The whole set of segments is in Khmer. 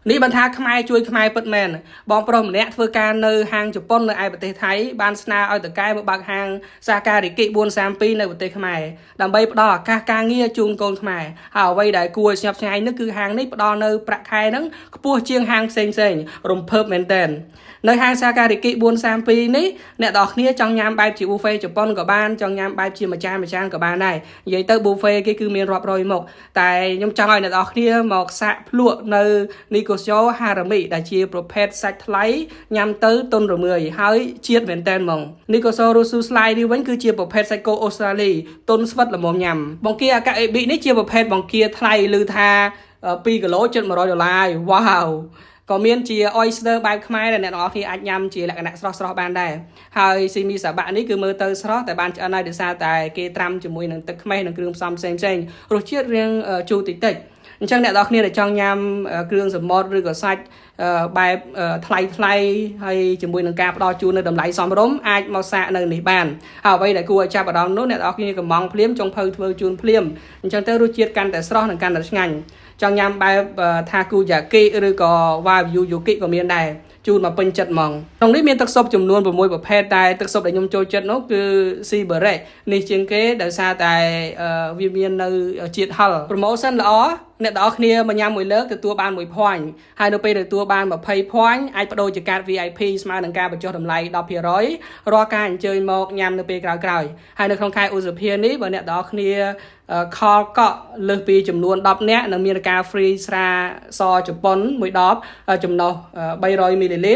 នេះបានថាខ្មែរជួយខ្មែរពិតមែនបងប្រុសម្នាក់ធ្វើការនៅហាងជប៉ុននៅឯប្រទេសថៃបានស្នើឲ្យតកែមកបើកហាងសាការីកិ432នៅប្រទេសខ្មែរដើម្បីផ្ដល់ឱកាសការងារជូនកូនខ្មែរហើយអ្វីដែលគួរស្ញប់ស្ញែងនោះគឺហាងនេះផ្ដល់នៅប្រាក់ខែហ្នឹងខ្ពស់ជាងហាងផ្សេងរំភើបមែនទែននៅហាងសាការីកិ432នេះអ្នកនរគ្នាចង់ញ៉ាំបែបជា buffet ជប៉ុនក៏បានចង់ញ៉ាំបែបជាម្ចាស់ក៏បានដែរនិយាយទៅ buffet គេគឺមានរាប់រយមុខតែខ្ញុំចង់ឲ្យអ្នកនរគ្នាមកសាកភ្លក់នៅ Nikosho Harami ដែលជាប្រភេទសាច់ថ្លៃញ៉ាំទៅទន់រមើយហើយជាតិមែនតែនហ្មង Nikosho Rusu Slice នេះវិញគឺជាប្រភេទសាច់គោអូស្ត្រាលីទន់ស្វិតល្មមញ៉ាំបង្គាអាកាអេប៊ីនេះជាប្រភេទបង្គាថ្លៃឮថា2គីឡូជិត$100វ៉ាវក៏មានជា oyster បែបខ្មែរដែលអ្នកនរគ្នាអាចញ៉ាំជាលក្ខណៈស្រស់បានដែរហើយស៊ីមីសាបាក់នេះគឺមើលទៅស្រស់តែបានឆ្អិនហើយដោយសារតែគេត្រាំជាមួយនឹងទឹកខ្មេះនិងគ្រឿងផ្សំផ្សេងរសជាតិរៀងជូរតិចអញ្ចឹងអ្នកនរគ្នាដែលចង់ញ៉ាំគ្រឿងសមុទ្រឬក៏សាច់បែបថ្លៃហើយជាមួយនឹងការផ្ដល់ជូននៅតម្លៃសមរម្យអាចមកសាកនៅនេះបានហើយអ្វីដែលគួរឲ្យចាប់អារម្មណ៍នោះអ្នកនរគ្នាកំងភ្លាមចុងភៅធ្វើជូនភ្លាមអញ្ចឹងទៅរសជាតិកាន់តែស្រស់និងកាន់តែឆ្ងាញ់ចង់ញ៉ាំបែបថាគូយ៉ាគីឬក៏វ៉ាវយូគីក៏មានដែរជូនមកពេញចិត្តហ្មងក្នុងនេះមានទឹកស៊ុបចំនួន6ប្រភេទតែទឹកស៊ុបដែលខ្ញុំចូលចិត្តនោះគឺស៊ីបេរ៉េនេះជាងគេដោយសារតែវាមាននៅជាតិហឹរ promotion ល្អអ្នកនរគ្នាមកញ៉ាំមួយលើកទទួលបាន1 point ហើយនៅពេលទទួលបាន20 point អាចបដូរជាកាត VIP ស្មើនឹងការបញ្ចុះតម្លៃ 10% រាល់ការអញ្ជើញមកញ៉ាំនៅពេលក្រោយៗហើយនៅក្នុងខែឧសភានេះបើអ្នកនរគ្នាខលកក់លើសពីចំនួន10នាក់នឹងមានការ free ស្រាសជប៉ុន1ដបចំណុះ300 ml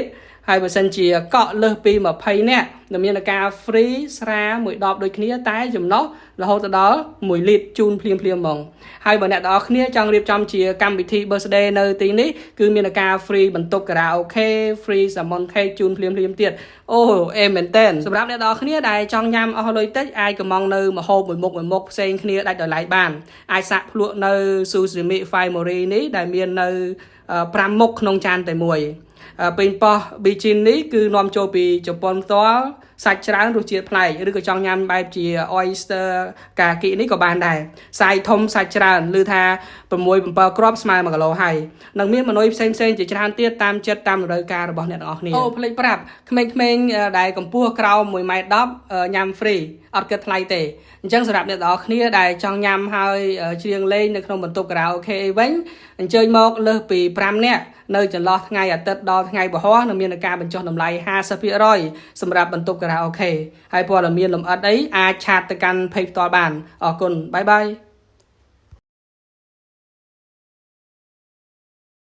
ហើយបើសិនជាកក់លើសពី20នាក់នឹងមានការ free ស្រា1ដបដូចគ្នាតែចំណុះរហូតដល់1លីត្រជូនភ្លាមហ្មងហើយបើអ្នកនរគ្នាចង់រៀបចំជាកម្មវិធី birthday នៅទីនេះគឺមានការ free បន្ទប់ខារ៉ាអូខេ free salmon cake ជូនភ្លាមទៀតអូអេមែនតើសម្រាប់អ្នកនរគ្នាដែលចង់ញ៉ាំអស់លុយតិចអាចកំងនៅម្ហូបមួយមុខផ្សេងគ្នាដាច់ដោយឡែកបានអាចសាកភ្លក់នៅ Sushimi Fai Mori នេះដែលមាននៅ5មុខក្នុងចានតែមួយពេញប៉ោះ Bijin នេះគឺនាំចូលពីជប៉ុនផ្ទាល់សាច់ច្រើនរសជាតិប្លែកឬក៏ចង់ញ៉ាំបែបជា oyster កាគីនេះក៏បានដែរសាយធំសាច់ច្រើនឬថា6 7គ្រាប់ស្មើ1គីឡូហើយនឹងមានម៉ឺនុយផ្សេងជាច្រើនទៀតតាមចិត្តតាមតម្រូវការរបស់អ្នកទាំងអស់គ្នាអូភ្លេចប្រាប់ក្មេងៗដែលកម្ពស់ក្រោម1.10 ម៉ែត្រញ៉ាំ free អត់គិតថ្លៃទេអញ្ចឹងសម្រាប់អ្នកទាំងអស់គ្នាដែលចង់ញ៉ាំហើយច្រៀងលេងនៅក្នុងបន្ទប់ខារ៉ាអូខេវិញអញ្ជើញមកលើសពី5នាក់នៅចន្លោះថ្ងៃអាទិត្យដល់ថ្ងៃពហុនឹងមានការបញ្ចុះតម្លៃ 50% សម្រាប់បន្ទប់ខារ៉ាអូខេហើយព័ត៌មានលម្អិតអីអាចឆាតទៅកាន់ page ផ្ទាល់បានអរគុណបាយ